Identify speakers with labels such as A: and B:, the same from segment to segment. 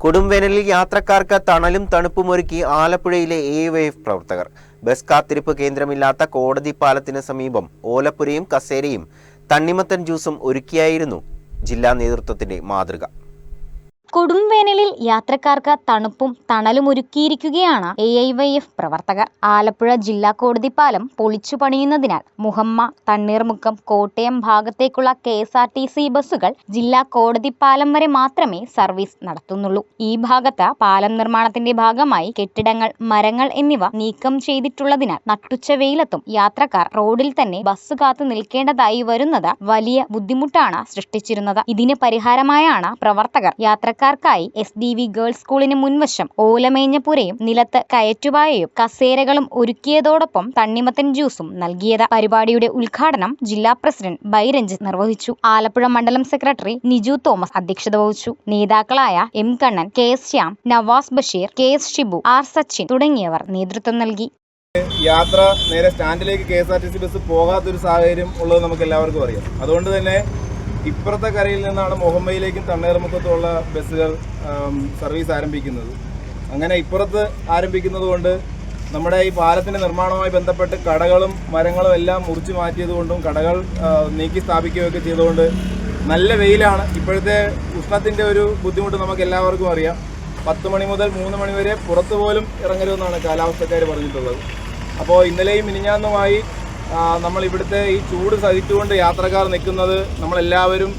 A: കൊടുംവേനലിൽ യാത്രക്കാർക്ക് തണലും തണുപ്പുമൊരുക്കി ആലപ്പുഴയിലെ AYF പ്രവർത്തകർ. ബസ് കാത്തിരിപ്പ് കേന്ദ്രമില്ലാത്ത കോടതി പാലത്തിന് സമീപം ഓലപ്പുരയും കസേരയും തണ്ണിമത്തൻ ജ്യൂസും ഒരുക്കിയായിരുന്നു ജില്ലാ നേതൃത്വത്തിന്റെ മാതൃക.
B: കൊടുംവേനലിൽ യാത്രക്കാർക്ക് തണുപ്പും തണലും ഒരുക്കിയിരിക്കുകയാണ് AYF പ്രവർത്തകർ. ആലപ്പുഴ ജില്ലാ കോടതിപ്പാലം പൊളിച്ചു പണിയുന്നതിനാൽ മുഹമ്മ, തണ്ണീർമുക്കം, കോട്ടയം ഭാഗത്തേക്കുള്ള KSRTC ബസ്സുകൾ ജില്ലാ കോടതിപ്പാലം വരെ മാത്രമേ സർവീസ് നടത്തുന്നുള്ളൂ. ഈ ഭാഗത്ത് പാലം നിർമ്മാണത്തിന്റെ ഭാഗമായി കെട്ടിടങ്ങൾ, മരങ്ങൾ എന്നിവ നീക്കം ചെയ്തിട്ടുള്ളതിനാൽ നട്ടുച്ച വെയിലത്തും യാത്രക്കാർ റോഡിൽ തന്നെ ബസ് കാത്തു നിൽക്കേണ്ടതായി വരുന്നത് വലിയ ബുദ്ധിമുട്ടാണ് സൃഷ്ടിച്ചിരുന്നത്. ഇതിന് പരിഹാരമായാണ് പ്രവർത്തകർ യാത്രക്കാർക്കായി SDV ഗേൾസ് സ്കൂളിന് മുൻവശം ഓലമേഞ്ഞ പുരയും നിലത്ത് കയറ്റുപായയും കസേരകളും ഒരുക്കിയതോടൊപ്പം തണ്ണിമത്തൻ ജ്യൂസും നൽകിയത്. പരിപാടിയുടെ ഉദ്ഘാടനം ജില്ലാ പ്രസിഡന്റ് ബൈരഞ്ജിത്ത് നിർവഹിച്ചു. ആലപ്പുഴ മണ്ഡലം സെക്രട്ടറി നിജു തോമസ് അധ്യക്ഷത വഹിച്ചു. നേതാക്കളായ M Kannan, KS Shyam, Nawaz Basheer, KS Shibu, R Sachin തുടങ്ങിയവർ നേതൃത്വം നൽകി.
C: യാത്ര നേരെ സ്റ്റാൻഡിലേക്ക് KSRTC ബസ് പോകാത്തൊരു സാഹചര്യം ഉള്ളത് നമുക്ക് എല്ലാവർക്കും അറിയാം. അതുകൊണ്ട് തന്നെ ഇപ്പുറത്തെ കരയിൽ നിന്നാണ് മുഹമ്മയിലേക്കും തണ്ണീർമുക്കത്തുമുള്ള ബസ്സുകൾ സർവീസ് ആരംഭിക്കുന്നത്. അങ്ങനെ ഇപ്പുറത്ത് ആരംഭിക്കുന്നത് കൊണ്ട് നമ്മുടെ ഈ പാലത്തിൻ്റെ നിർമ്മാണവുമായി ബന്ധപ്പെട്ട് കടകളും മരങ്ങളും എല്ലാം മുറിച്ച് മാറ്റിയതുകൊണ്ടും കടകൾ നീക്കി സ്ഥാപിക്കുകയൊക്കെ ചെയ്തുകൊണ്ട് നല്ല വെയിലാണ്. ഇപ്പോഴത്തെ ഉഷ്ണത്തിൻ്റെ ഒരു ബുദ്ധിമുട്ട് നമുക്ക് എല്ലാവർക്കും അറിയാം. 10 മണി മുതൽ 3 മണി വരെ പുറത്തു പോലും ഇറങ്ങരുതെന്നാണ് കാലാവസ്ഥക്കാർ പറഞ്ഞിട്ടുള്ളത്. അപ്പോൾ ഇന്നലെയും മിനിഞ്ഞാന്നുമായി നമ്മൾ ഇവിടുത്തെ ഈ ചൂട് സഹിച്ചുകൊണ്ട് യാത്രക്കാർ നിൽക്കുന്നത് നമ്മളെല്ലാവരും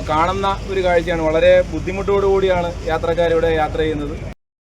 C: കാണുന്ന ഒരു കാഴ്ചയാണ്. വളരെ ബുദ്ധിമുട്ടോടു കൂടിയാണ് യാത്രക്കാർ ഇവിടെ യാത്ര ചെയ്യുന്നത്.